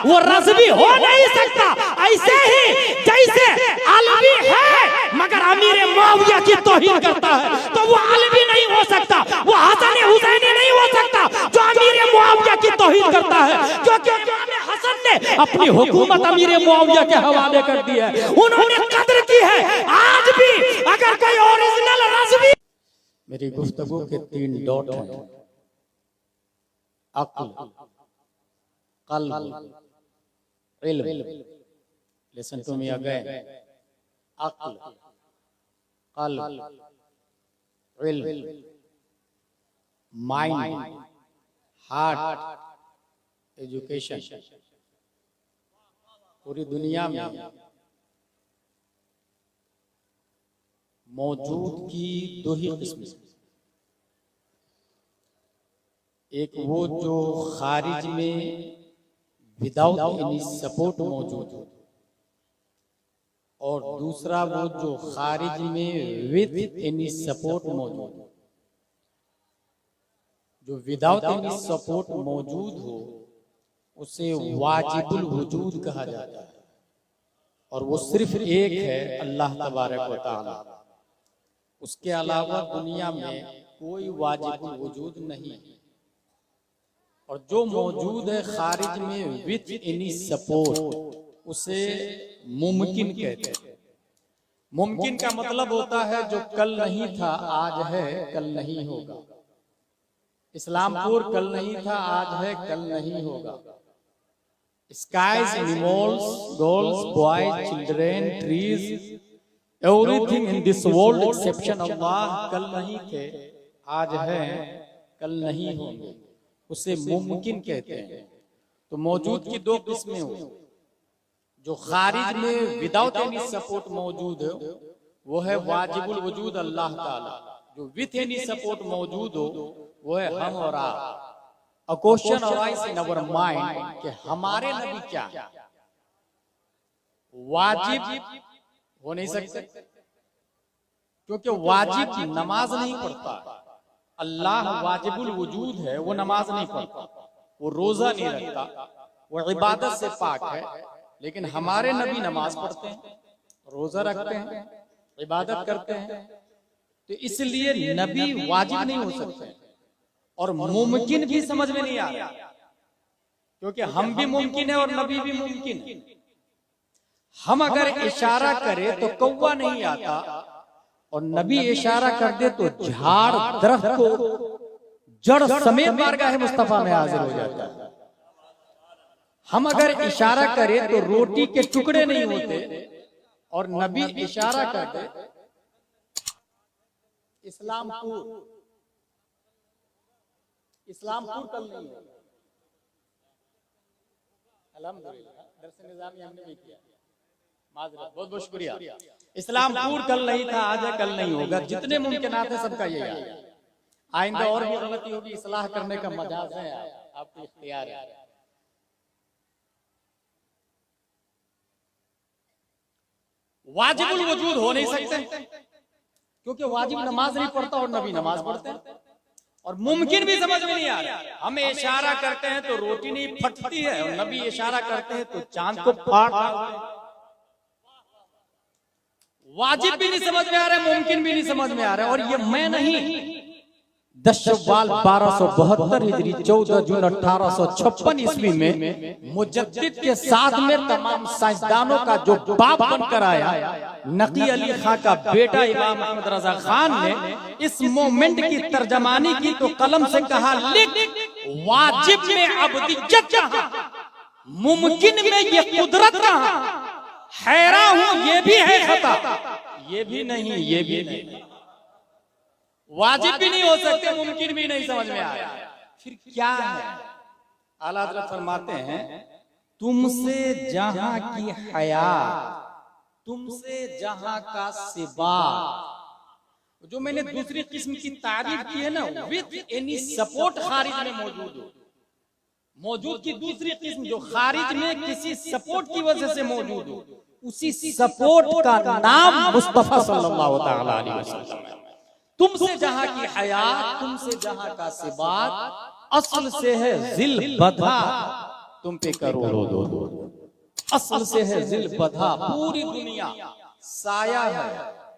वो रज़वी हो नहीं सकता। ऐसे ही जैसे अलवी है मगर अमीर मुआविया की तौहीन करता है तो वो अलवी नहीं हो सकता, वो हसन हुसैनी नहीं हो सकता जो अमीर मुआविया की तौहीन करता है, क्योंकि इमाम हसन ने अपनी हुकूमत अमीर मुआविया के हवाले कर दी है, उन्होंने कद्र की है। आज भी अगर कोई ओरिजिनल रज़वी। मेरी गुफ्तगू के 3 डॉट हैं, अक्ल, क़ल्ब, इल्म। लिसन टू मी अगेन, अक्ल, क़ल्ब, इल्म, माइंड, हार्ट, एजुकेशन। पूरी दुनिया में मौजूद की 2 ही किस्म, एक वो जो खारिज में विदाउट एनी सपोर्ट मौजूद हो, और दूसरा वो जो खारिज में विद एनी सपोर्ट मौजूद हो। जो विदाउट एनी सपोर्ट मौजूद हो उसे वाजिबुल वजूद कहा जाता है, और वो सिर्फ एक है, अल्लाह तबारक व तआला। उसके अलावा दुनिया में कोई वाजिबुल वजूद नहीं है। और जो मौजूद है खारिज में विद एनी सपोर्ट उसे मुमकिन कहते हैं। मुमकिन का मतलब होता है जो कल नहीं था आज है कल नहीं होगा। इस्लामपुर कल नहीं था आज है कल नहीं होगा। Skies, animals, girls, boys, children, trees, everything in this world exception Allah कल नहीं थे आज है कल नहीं होंगे, उसे मुमकिन कहते हैं। तो मौजूद की 2 किस्में हो, जो खारिज में विदाउट एनी सपोर्ट मौजूद है वो है वाजिबुल वजूद अल्लाह ताला। जो विथ एनी सपोर्ट मौजूद हो वो है हम और आप। A question arise in our mind कि हमारे नबी क्या वाजिब हो नहीं सकते, क्योंकि वाजिब नमाज नहीं पढ़ता। अल्लाह वाजिबुल वजूद है, वो नमाज नहीं पढ़ता, वो रोजा नहीं रखता, वो इबादत से पाक है। लेकिन हमारे नबी नमाज पढ़ते हैं, रोजा रखते हैं, इबादत करते हैं। तो इसलिए नबी वाजिब नहीं हो सकते, और मुमकिन भी समझ में नहीं आ रहा, क्योंकि हम भी मुमकिन है और नबी भी मुमकिन है। हम अगर इशारा करें तो कौवा नहीं आता, और नबी इशारा कर दे तो झाड़ दरख्त को जड़ समेत बारगाह मुस्तफा में हाजिर हो जाता है। हम अगर इशारा करें तो रोटी के टुकड़े नहीं होते, और नबी इशारा कर दे इस्लामपुर कल नहीं होगा। अल्हम्दुलिल्लाह दरस निज़ामी हमने भी किया, माज़रत, बहुत बहुत शुक्रिया। इस्लामपुर कल नहीं था आज है कल नहीं होगा। जितने मुमकिनात है सबका ये है। आइंदा और भी गलती होगी, इस्लाह करने का मजाज है, आपको इख्तियार है। वाजिबुल वजूद हो नहीं सकते, क्योंकि वाजिब नमाज नहीं पढ़ता और नबी नमाज पढ़ते हैं। और मुमकिन भी समझ में नहीं आ रहा। हम इशारा करते हैं तो रोटी नहीं फटती है, और नबी इशारा करते हैं तो चांद को फाड़ डालते हैं। वाजिब भी नहीं समझ में आ रहा है, मुमकिन भी नहीं समझ में आ रहा है। और ये मैं नहीं, 10 शव्वाल 1272 हिजरी 14 जून 1856 ईस्वी में मुजद्दिद के साथ में तमाम साइंसदानों का जो बाप बनकर आया, नकी अली खां का बेटा इमाम अहमद रजा खान ने इस मोमेंट की तर्जमानी की तो कलम से कहा, लिख वाजिब में अब्दियत कहां, मुमकिन में ये कुदरत कहां। हैरान हूं ये भी है खता, ये भी नहीं, ये भी नहीं। वाजिब भी नहीं हो सकते, मुमकिन भी नहीं समझ में आ रहा, फिर क्या है? आला हज़रत फरमाते हैं, तुमसे जहां की हया, तुमसे जहां का सिबा। जो मैंने दूसरी किस्म की तारीफ की है ना, विद एनी सपोर्ट खारिज में मौजूद हो। मौजूद की दूसरी किस्म जो खारिज में किसी सपोर्ट की वजह से मौजूद हो, उसी सपोर्ट का नाम मुस्तफा सल्लल्लाहु तआला अलैहि वसल्लम है। तुमसे जहां की हयात, तुमसे जहां का सिबात, असल से है जिल बधा, तुम पे करोड़ों दो दो। असल से है जिल बधा, पूरी दुनिया साया है,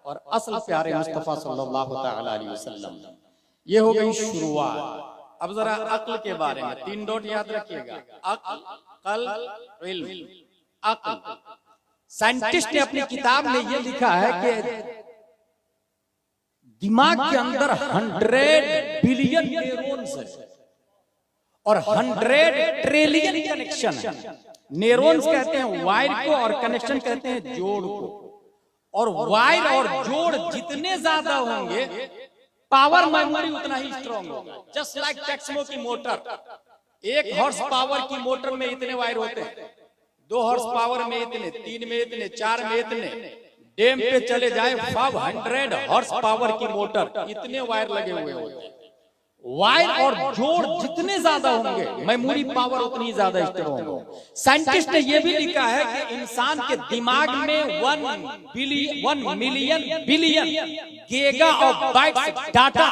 और असल प्यारे मुस्तफा सल्लल्लाहु तआला अलैहि वसल्लम। ये हो गई शुरुआत। अब जरा अक्ल के बारे में 3 डॉट याद रखिएगा, अक्ल, कल्ब, इल्म। अक्ल, साइंटिस्ट ने अपनी किताब में ये लिखा है कि दिमाग के अंदर 100 बिलियन न्यूरॉन्स है और 100 ट्रिलियन कनेक्शन है। न्यूरॉन्स कहते हैं वायर को और कनेक्शन कहते हैं जोड़ को। और वायर और जोड़ जितने ज्यादा होंगे पावर मेमोरी उतना ही स्ट्रॉन्ग होगा। जस्ट लाइक टेक्समो की मोटर, 1 हॉर्स पावर की मोटर में इतने वायर होते हैं, 2 हॉर्स पावर में इतने, 3 में इतने, 4 में इतने। डैम पे चले जाए 500 हॉर्स पावर की मोटर, इतने वायर लगे हुए होते हैं। वायर और जोड़ जितने ज्यादा होंगे मेमोरी पावर उतनी ज्यादा स्ट्रॉन्ग होगा। साइंटिस्ट ने यह भी लिखा है कि इंसान के दिमाग में 1 मिलियन बिलियन गीगा और बाइट्स डाटा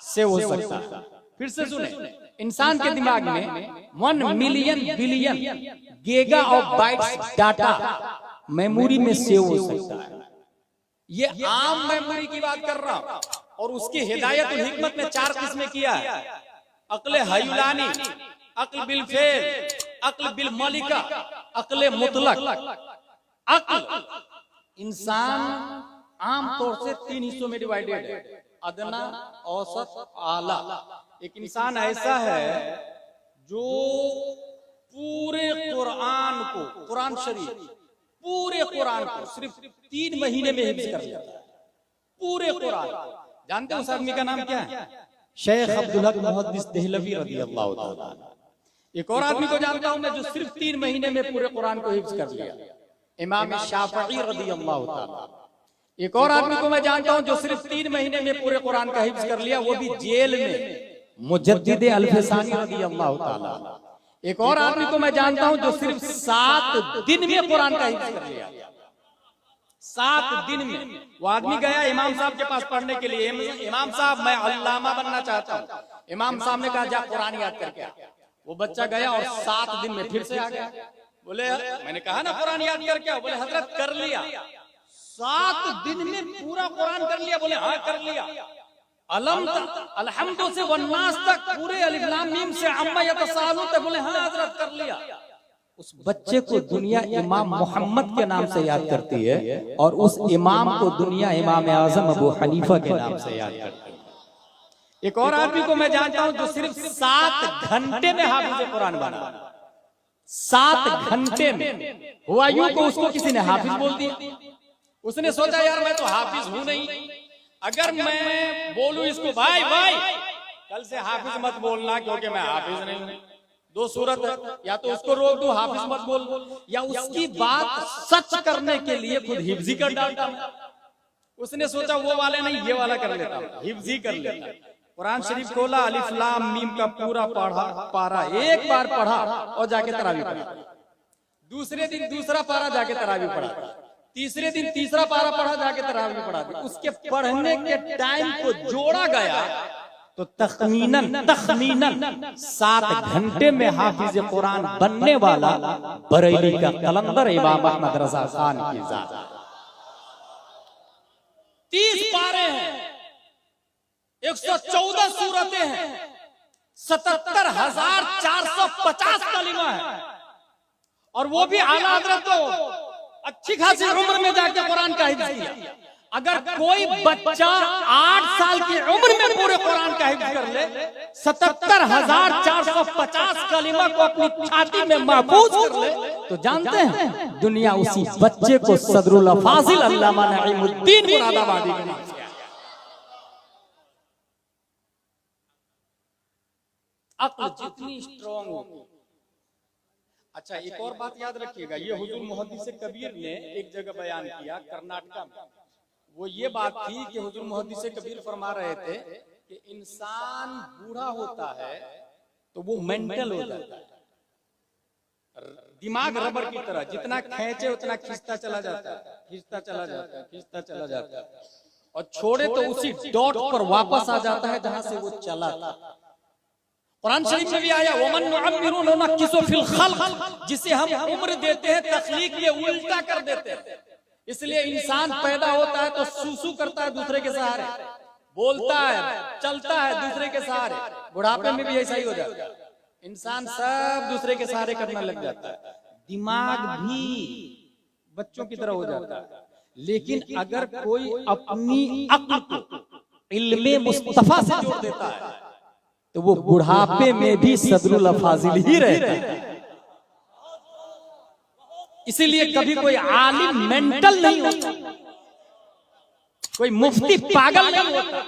सेव हो सकता है। फिर से सुने, इंसान के दिमाग में 1 मिलियन बिलियन गीगा और बाइट्स डाटा मेमोरी में सेव हो सकता है। ये आम मेमोरी की बात कर रहा हूं, और उसकी हिदायत और हिकमत में 4 किस्में किया है। अक्ल हयुलानी, अक्ल बिल फेल, अक्ल बिल मलिका, अक्ल मुतलक। अक्ल इंसान आमतौर से 3 हिस्सों में डिवाइडेड है, अदना, औसत, आला। एक इंसान ऐसा है जो पूरे कुरान को, कुरान शरीफ, पूरे कुरान को सिर्फ 3 महीने में हिफ्ज़ कर लेता है। पूरे कुरान। जानते हो उस आदमी का नाम क्या है? शेख अब्दुल हक मुहद्दिस देहलवी रज़ियल्लाहु ताला। एक और आदमी को जानता हूं मैं जो सिर्फ 3 महीने में पूरे कुरान को हिफ्ज़ कर लिया, इमाम शाफई रज़ियल्लाहु ताला। एक और आदमी को मैं जानता हूं जो सिर्फ 3 महीने में पूरे कुरान का हिफ्ज़ कर लिया, वो भी जेल में, मुजद्दिद अल-फसानी रज़ियल्लाहु ताला। एक और आदमी को मैं जानता हूं जो सिर्फ 7 दिन में कुरान का हिफ्ज़ कर लिया। 7 दिन में। वो आदमी गया इमाम साहब के पास पढ़ने के लिए, इमाम साहब मैं अल्लामा बनना चाहता हूँ। इमाम साहब ने कहा जा कुरान याद करके आ। वो बच्चा गया और 7 दिन में फिर से आ गया। बोले मैंने कहा ना कुरान याद करके आओ। बोले हजरत कर लिया। 7 दिन में पूरा कुरान कर लिया। बोले हाँ कर लिया। अलहम्दु से वन्नास तक पूरे अलिफ लाम मीम से अम्मा यतसालून तक। बोले हाँ हजरत कर लिया। उस बच्चे को दुनिया इमाम मोहम्मद के नाम से याद करती है, और उस इमाम को दुनिया इमाम आजम अबू हनीफा के नाम से याद करती है। एक और आदमी को मैं जानता हूं जो सिर्फ 7 घंटे में हाफिज कुरान बना। 7 घंटे में हुआ यूं को उसको किसी ने हाफिज बोल दिया। उसने सोचा यार मैं तो हाफिज हूं नहीं, अगर मैं बोलूं इसको भाई भाई कल से हाफिज मत बोलना क्योंकि मैं हाफिज नहीं हूं। 2 सूरत है, या तो उसको रोक दो हाफिज मत बोल, या उसकी बात सच करने के लिए खुद हिफ्जी कर डालता। उसने सोचा वो वाले नहीं ये वाला कर लेता, हिफ्जी कर लेता। कुरान शरीफ खोला, अलिफ लाम मीम का पूरा पारा एक बार पढ़ा और जाके तरावी पढ़ा। दूसरे दिन दूसरा पारा जाके तरावी पढ़ा। तीसरे दिन तीसरा पारा पढ़ा जाके तरावी पढ़ा। उसके पढ़ने के टाइम को जोड़ा गया तो तखमीनन 7 घंटे में हाफिज कुरान बनने वाला बरेली का कलंदर इमाम अहमद रजा खान की जात। 30 पारे हैं, 114 सूरतें हैं, 77,450 कलिमा है, और वो भी आला हज़रत को अच्छी खासी उम्र में जाके कुरान का हिफ्ज़ किया। अगर कोई बच्चा 8 साल की उम्र में पूरे कुरान का हिफ्ज़ कर ले, 77,450 कलिमा को अपनी छाती में महफूज कर ले, तो जानते हैं दुनिया उसी बच्चे को सदरुल फाजिल अल्लामा नईमुद्दीन मुरादाबादी के नाम से। अक्ल जितनी स्ट्रॉन्ग होगी। अच्छा एक और बात याद रखिएगा, ये हुजूर मुहद्दिस कबीर ने एक जगह बयान किया कर्नाटका में। वो ये बात थी कि हुजूर मुहद्दिस कबीर फरमा रहे थे कि इंसान बूढ़ा होता है तो वो मेंटल हो जाता है, दिमाग रबर की तरह, जितना खींचे उतना खींचता चला जाता है, खींचता चला जाता है, खींचता चला जाता है, और छोड़े तो उसी डॉट पर वापस आ जाता है जहां से वो चला था। कुरान शरीफ में भी आया वमन नुअम्मिरु नुनक्किसु फिल खल्क, जिसे हम उम्र देते हैं तख्लीक में उल्टा कर देते हैं। इसलिए इंसान पैदा होता है तो सूसू करता है दूसरे के सहारे, बोलता है चलता है दूसरे के सहारे, बुढ़ापे में भी ऐसा ही हो जाता है। इंसान सब दूसरे के सहारे करने लग जाता है, दिमाग भी बच्चों की तरह हो जाता है। लेकिन अगर कोई अपनी अक्ल को इल्मे मुस्तफा से जोड़ देता है तो वो बुढ़ापे में भी सदरुल फाजिल ही रहता है। इसीलिए कभी कोई आलिम मेंटल नहीं होता, कोई मुफ्ती पागल नहीं होता,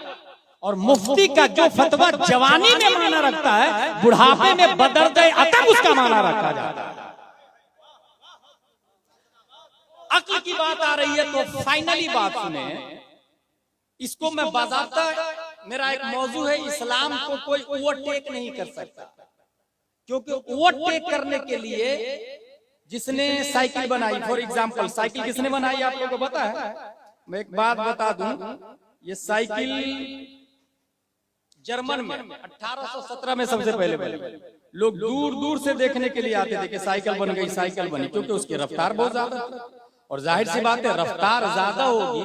और मुफ्ती का जो फतवा जवानी में माना रखता है बुढ़ापे में बदरदे अतब उसका माना रखा जाता है। अक्ल की बात आ रही है तो फाइनली बात सुने, इसको मैं बाज़ाब्ता, मेरा एक मौजू है, इस्लाम को कोई ओवरटेक नहीं कर सकता, क्योंकि ओवरटेक करने के लिए जिसने साइकिल बनाई, फॉर एग्जाम्पल साइकिल किसने बनाई आप लोगों को पता है? मैं एक बात बता दूं, ये साइकिल जर्मन में 1817 में सबसे पहले बनी। लोग दूर दूर से देखने के लिए आते थे कि साइकिल बन गई, साइकिल बनी, क्योंकि उसकी रफ्तार बहुत ज्यादा थी। और जाहिर सी बात है रफ्तार ज्यादा होगी,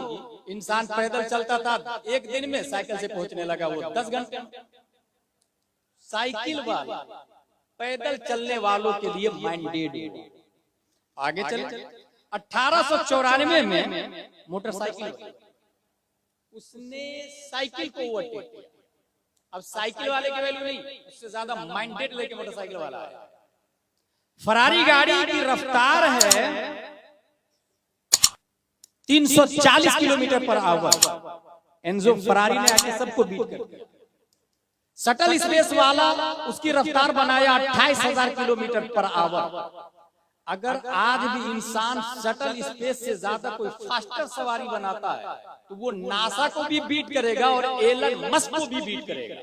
इंसान पैदल चलता था, एक दिन में साइकिल से पहुंचने लगा वो 10 घंटे। साइकिल वाले पैदल चलने वालों के लिए माइंडेड। आगे चले 1894 में मोटरसाइकिल, उसने साइकिल को ओवरटेक किया। अब साइकिल वाले की वैल्यू नहीं, उससे ज्यादा माइंडेड लेके मोटरसाइकिल वाला है। फरारी गाड़ी की रफ्तार है 340 kilometre per hour. Enzo Ferrari ने आके सबको बीट कर दिया। शटल स्पेस वाला उसकी रफ्तार बनाया 28,000 किलोमीटर पर आवर। अगर आज भी इंसान शटल स्पेस से ज्यादा कोई फास्टर सवारी बनाता है तो वो नासा को भी बीट करेगा और एलन मस्क को भी बीट करेगा।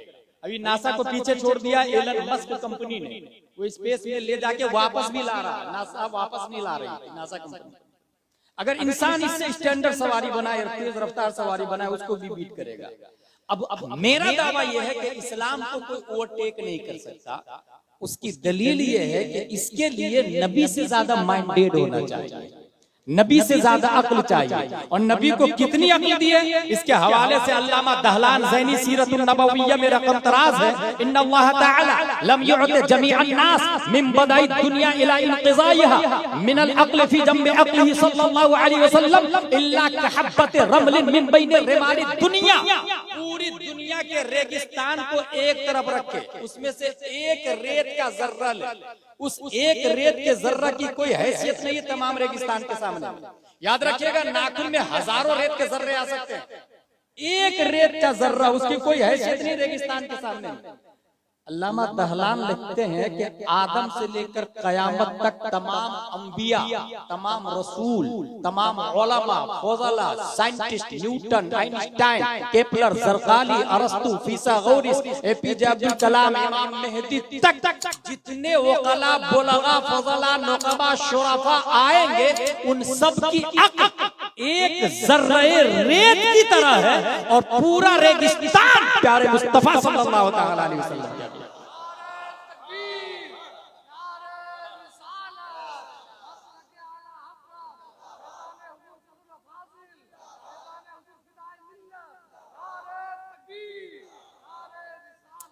अभी नासा को पीछे छोड़ दिया एलन मस्क कंपनी ने, वो स्पेस में ले जाके वापस भी ला रहा है, नासा वापस नहीं ला रही नासा कंपनी। अगर इंसान इससे स्टैंडर्ड सवारी बनाए, तेज रफ्तार सवारी बनाए, उसको भी बीट करेगा। अब मेरा दावा यह है कि इस्लाम को कोई ओवरटेक नहीं कर सकता। उसकी दलील ये है कि इसके लिए नबी से ज्यादा माइंडेड होना चाहिए, नबी से ज्यादा अक्ल चाहिए। और नबी को कितनी अक्ल दी है, इसके हवाले से अल्लामा दहलान ज़ैनी सीरतुन नबविय्या में रकम तराज है, इन्नल्लाह तआला लम युअति जमीअन नास मिन बदाई दुनिया इला इंक़िज़ाइहा मिन अल अक़ल फी जम्बि अक़लिही सल्लल्लाहु अलैहि वसल्लम इल्ला कहब्बत रमलिन मिन बैन रिमाली दुनिया। पूरी दुनिया के रेगिस्तान को एक तरफ रखे, उसमें से एक रेत का जर्रा ले, उस एक रेत के जर्रा की कोई हैसियत नहीं है तमाम रेगिस्तान के सामने। याद रखिएगा, नाखून में हजारों रेत के जर्रे आ सकते हैं, एक रेत का जर्रा उसकी कोई हैसियत नहीं रेगिस्तान के सामने। अल्लामा दहलान लिखते हैं कि आदम से लेकर कयामत तक तमाम अंबिया, तमाम रसूल, तमाम उलमा, फज़ला, साइंटिस्ट, न्यूटन, आइंस्टाइन, केपलर, ज़रक़ाली, अरस्तु, फिसागोरस, एपीजे अब्दुल कलाम, इमाम मेहदी तक जितने वक़ला, बुलगा, फज़ला, नुक़बा, शुरफा आएंगे, उन सब की अक्ल एक जर्रे रेत की तरह है और पूरा रेगिस्तान प्यारे मुस्तफा सल्लल्लाहु अलैहि वसल्लम।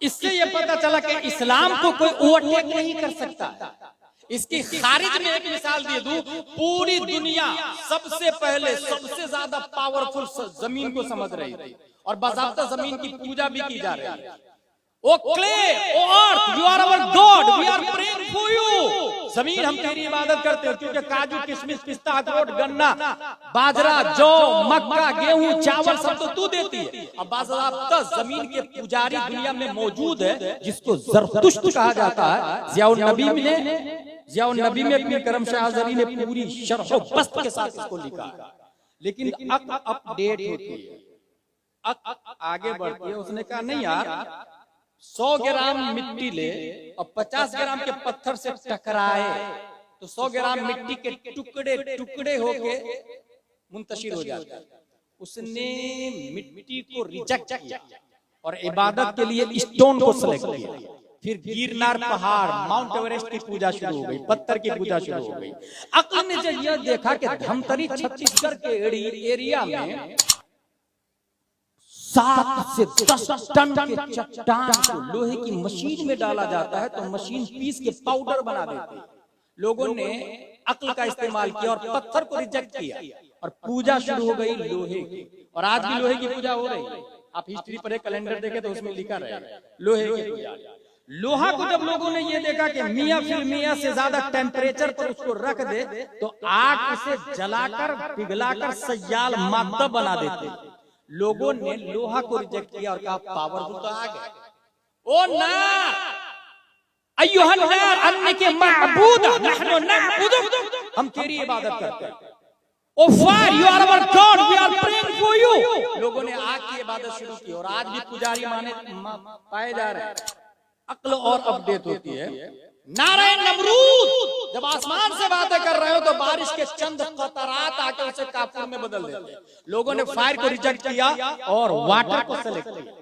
इससे ये पता चला कि इस्लाम को कोई ओवरटेक नहीं कर सकता। इसकी खारिज में एक मिसाल दे दूं, पूरी दुनिया सबसे पहले सबसे ज्यादा पावरफुल जमीन को समझ रही थी और बाज़ाब्ता जमीन की पूजा भी की जा रही है। O clay, O earth, you are our god, we are praying for you. जमीन हम तेरी इबादत करते हैं, क्योंकि काजू, किशमिश, पिस्ता, अखरोट, गन्ना, बाजरा, जौ, मक्का, गेहूं, चावल सब तो तू देती है। अब बाज़ाब्ता जमीन के पुजारी दुनिया में मौजूद है जिसको ज़रतुश्त कहा जाता है। ज़ियाउन नबी में पीर करम शाह अज़हरी ने पूरी शरह व बस्त के साथ इसको लिखा। लेकिन अपडेट होती है, आगे बढ़ती है। उसने कहा नहीं यार, 100 ग्राम मिट्टी ले और 50 ग्राम के पत्थर से टकराए तो 100 ग्राम मिट्टी के टुकड़े टुकड़े होके मुंतशिर हो जाते हैं। उसने मिट्टी को रिजेक्ट किया और इबादत के लिए स्टोन को सेलेक्ट किया। फिर गिरनार पहाड़, माउंट एवरेस्ट की पूजा शुरू हो गई, पत्थर की पूजा शुरू हो गई। अक्ल ने जब यह देखा कि धमतरी छत्तीसगढ़ के एरिया में 7 से 10 टन के चट्टान को लोहे की मशीन में डाला जाता है, तो मशीन पीस के पाउडर बना देती है। लोगों ने अक्ल का इस्तेमाल किया और पत्थर को रिजेक्ट किया और पूजा शुरू हो गई लोहे की। और आज भी लोहे की पूजा हो रही है। आप हिस्ट्री पर एक कैलेंडर देखे तो उसमें लिखा रहेगा लोहे की पूजा। लोहा को जब लोगों ने ये देखा कि मियां फिर मियां से ज्यादा टेम्परेचर पर उसको रख दे तो आग उसे जलाकर पिघलाकर सयाल मादा बना देते, लोगों ने लोहा को रिजेक्ट किया और कहा पावरफुल तो आग है। ओ नार अय्युहन नार अन्य के माबूद नहनु नअबुदुक, हम तेरी इबादत करते हैं। O fire you are our god we are praying for you. लोगों ने आग की इबादत शुरू की और आज भी पुजारी माने पाए जा रहे हैं। अक्ल और अपडेट होती है। नारायण नमरूद जब आसमान से बातें कर रहे हो तो बारिश के चंद कतरात आके उसे काफूर में बदल देते हैं। लोगों ने फायर को रिजेक्ट किया और वाटर को सेलेक्ट किया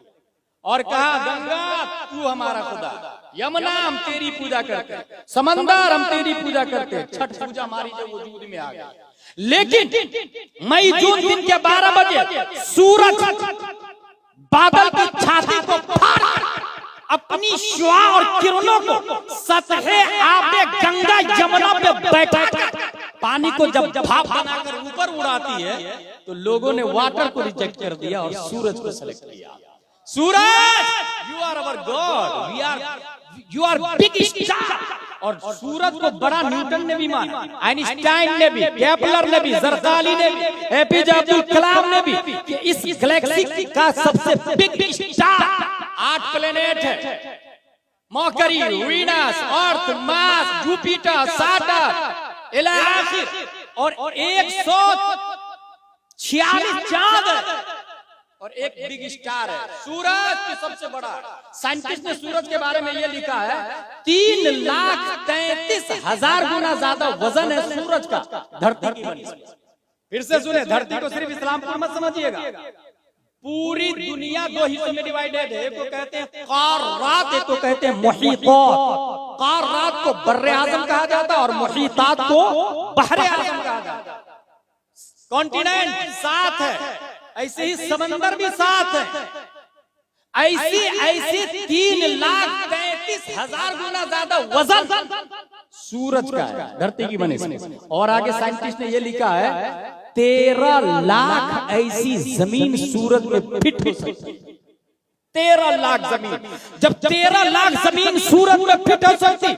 और कहा गंगा तू हमारा खुदा, यमुना हम तेरी पूजा करते हैं, समंदर हम तेरी पूजा करते हैं। छठ पूजा हमारी जो वजूद में आ गई। लेकिन मई जून दिन के 12 बजे सूरज बादल की छाती को फाड़ अपनी शुआ और किरणों को सतहे आबे गंगा यमुना पे बैठा पानी को जब भाप बनाकर ऊपर उड़ाती है तो लोगों ने वाटर को रिजेक्ट कर दिया और सूरज को सेलेक्ट किया। सूरज you are our god, you are big star. और सूरज को बड़ा न्यूटन ने भी माना, आइंस्टाइन ने भी, केपलर ने भी, जरदारी ने भी, एपीजे अब्दुल कलाम ने भी कि इस गैलेक्सी का सबसे बिग स्टार 8 प्लेनेट है, मरकरी, वीनस, अर्थ, मार्स, जुपिटर, सैटर्न इला आखिर, और 146 चांद और एक बिग स्टार है। सूरज की सबसे बड़ा, साइंटिस्ट ने सूरज के बारे में ये लिखा है 3,33,000 गुना ज्यादा वजन है सूरज का धरती की बनिस्बत। फिर से सुने, धरती को सिर्फ इस्लामपुर मत समझिएगा, पूरी दुनिया 2 हिस्सों में डिवाइडेड है। एक को कहते हैं क़ारात, एक को कहते हैं मुहीतात। क़ारात को बर्रे आज़म कहा जाता है और मुहीतात को बहरे आज़म कहा जाता है। कॉन्टिनेंट 7 है, ऐसे ही समंदर भी 7 है। ऐसे 3,33,000 गुना ज्यादा वजन सूरज का है धरती की बनिस्बत। और आगे साइंटिस्ट ने ये लिखा है 13 लाख ऐसी जमीन सूरज में फिट हो सकती है। 13 लाख जमीन, जब 13 लाख जमीन सूरज में फिट हो सकती,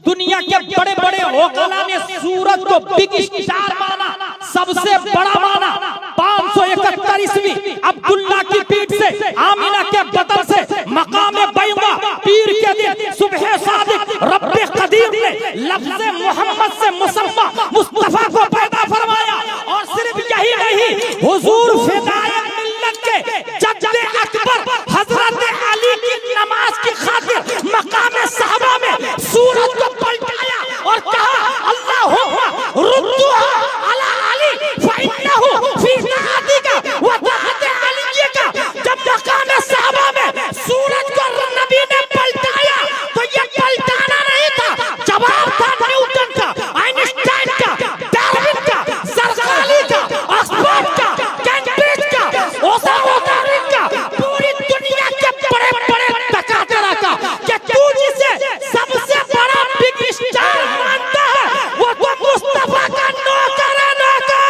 दुनिया के बड़े बड़े ओकला ने सूरज को बिग स्टार माना, सबसे बड़ा माना। 571 ईस्वी अब्दुल्ला की पीठ से, आमिना के बदन से, मकाम बैदा पीर के दिन सुबह सादिक रब्बे कदीर ने लफ्ज़े मोहम्मद से मुसम्मा मुस्तफा को पैदा फरमाया। और सिर्फ यही नहीं, हुजूर फिदाए मिल्लत के जद्दे अकबर हजरत अली की नमाज की खातिर मकाम साहबा में सूरज को पलटाया और कहा अल्लाहुम्मा रुद्दुहा अला अली फइन्नहु फी ताअतिका व ताअति अलीका। जब मकाम साहबा में सूरज को नबी ने पलटाया तो ये पलटाना नहीं था, जवाब था न्यूटन का, आइंस्टाइन का, डार्विन का, जरदारी का, ऑक्सफोर्ड का, कैम्ब्रिज का, ओसावादारिन का, पूरी दुनिया के बड़े बड़े तकातरा का कि तू जिसे सबसे बड़ा बिग स्टार मानता है वो मुस्तफा का नौकर है, नौकर।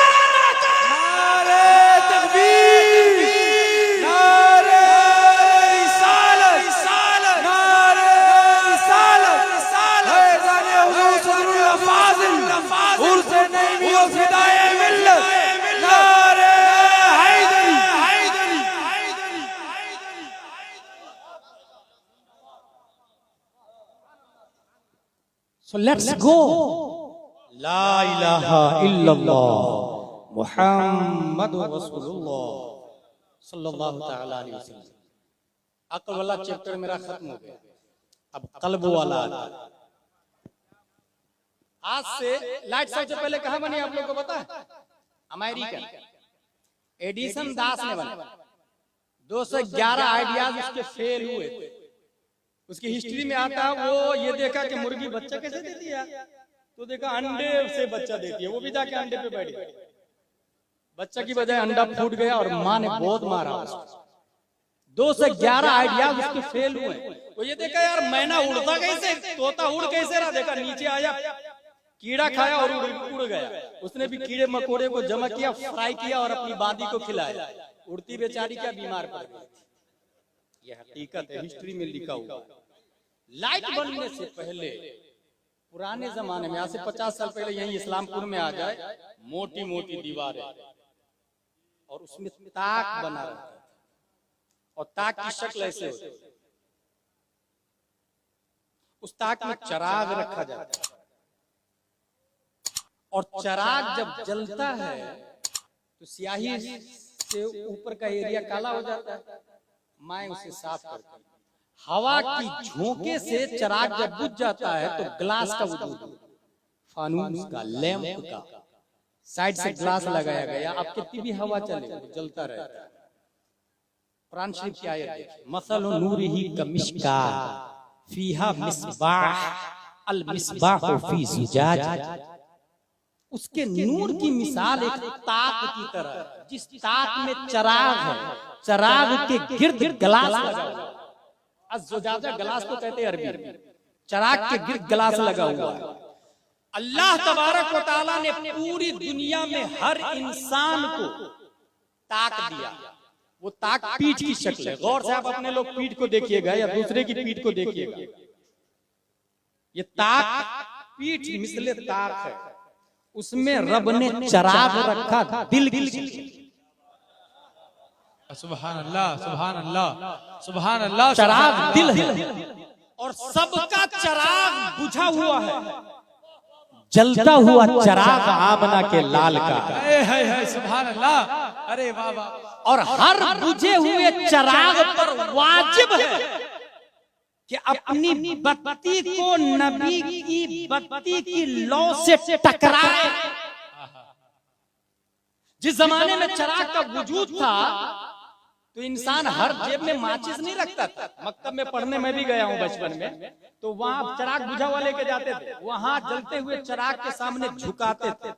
नारे तकबीर, नारे रिसालत, नारे रिसालत, फैज़ाने हुज़ूर सदरुल फाज़िल, उर्से नईमी व फिदाए मिल्लत, नारे हैदरी। So let's go. ला इलाहा इल्लल्लाह मुहम्मदुर रसूलुल्लाह सल्लल्लाहु तआला अलैहि वसल्लम। अक्ल वाला चैप्टर मेरा खत्म हो गया, अब कल्ब वाला आता है। आज से लाइट सबसे पहले कहाँ बनी आप लोग को पता है? अमेरिका, एडिसन दास ने बना। 211 आइडियाज उसके फेल हुए थे। उसकी हिस्ट्री में आता है वो ये देखा कि मुर्गी बच्चा कैसे देती है, तो देखा अंडे से बच्चा देती है, वो भी जाके अंडे पे बैठ गई, बच्चा की बजाय अंडा फूट गया और माँ ने बहुत मारा उसको। 2 से 11 आइडियाज उसके फेल हुए। वो ये देखा यार मैना उड़ता कैसे, तोता उड़ कैसे रहा, देखा नीचे आया कीड़ा खाया और उड़ गया। उसने भी कीड़े मकोड़े को जमा किया, फ्राई किया और अपनी बांदी को खिलाया। उड़ती बेचारी क्या बीमार पड़ गई। यह हकीकत है, हिस्ट्री में लिखा हुआ। लाइट बनने से पहले पुराने जमाने में, आज से 50 साल पहले यही इस्लामपुर में आ जाए, मोटी मोटी दीवारें और उसमें ताक बना रहता था और ताक की शक्ल ऐसे होती, उस ताक में चराग रखा जाता है और चराग जब जलता है तो स्याही से ऊपर का एरिया काला हो जाता है। माँ उसे साफ करती है। हवा की झोंके से चराग जब बुझ जाता है तो ग्लास का वजूद, फानूस का, लैंप का, साइड से ग्लास लगाया गया। अब कितनी भी हवा चले वो जलता रहता है। कुरान शरीफ की आयत देखिए, मसल नूरिही कमिश्कात फीहा मिस्बाह अल मिस्बाह फी ज़ुजाज। उसके नूर की मिसाल एक ताक की तरह, जिस ताक में चराग है, चराग के गिर्द ग्लास लगा हुआ। अज़्ज़ुजाजा ग्लास को कहते हैं अरबी, चराग के गिर्द ग्लास लगा हुआ है। अल्लाह तबारक व तआला ने पूरी दुनिया में हर इंसान को ताक दिया। वो ताक पीठ की शक्ल है। गौर से आप अपने लोग पीठ को देखिएगा या दूसरे की पीठ को देखिएगा, ये ताक पीठ मिसले ताक है। उसमें रब ने चराग रखा दिल की शक्ल। सुभान अल्लाह, सुभान अल्लाह, सुभान अल्लाह। चराग दिल है और सबका चराग बुझा हुआ है, जलता हुआ चराग आमना के लाल का है। सुभान अल्लाह, अरे वाह वाह। और हर बुझे हुए चराग पर वाजिब है कि अपनी बत्ती को नबी की बत्ती की लौ से टकराए। जिस जमाने में चराग का वजूद था तो इंसान हर जेब में माचिस नहीं रखता था। मक्तब में पढ़ने में भी गया हूँ बचपन में, तो वहां चराग बुझा हुआ लेके जाते थे, वहां जलते हुए चराग के सामने झुकाते थे,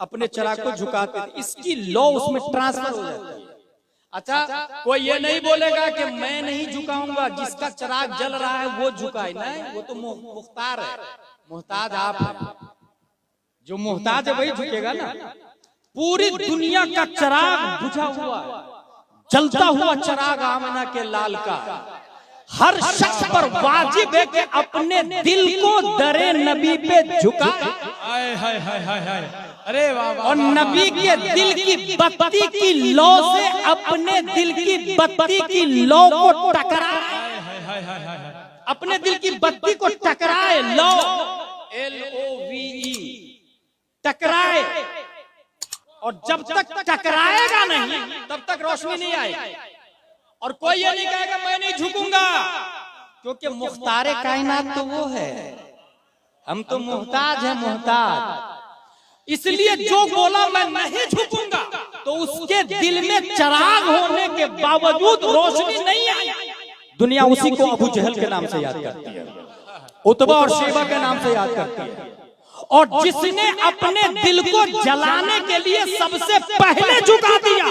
अपने चराग को झुकाते थे। इसकी लौ उसमें ट्रांसफर हो जाती है। अच्छा, कोई ये नहीं बोलेगा कि मैं नहीं झुकाऊंगा, जिसका चराग जल रहा है वो झुकाए, नहीं, वो तो मुख्तार है, मोहताज आप है। जो मोहताज है वही झुकेगा ना। पूरी दुनिया का चराग बुझा हुआ है, जलता हुआ चराग आमना के लाल का। हर शख्स पर वाजिब है कि अपने दिल को दरे नबी पे झुकाए। अरे वाह। और नबी के दिल की बत्ती की लौ से अपने दिल की बत्ती की लौ को टकराए, अपने दिल की बत्ती को टकराए। लौ LOVE, टकराए। और जब तक टकराएगा नहीं तब तक रोशनी नहीं आएगी। और कोई ये नहीं कहेगा मैं नहीं झुकूंगा, क्योंकि मुख्तारे कायनात तो वो है, हम तो मोहताज हैं, मोहताज। इसलिए जो बोला मैं नहीं झुकूंगा तो उसके दिल में चराग होने के बावजूद रोशनी नहीं आई। दुनिया उसी को अबू जहल के नाम से याद करती है, उतबा और शेबा के नाम से याद करती है। और जिसने अपने दिल को जलाने के लिए सबसे पहले झुका दिया,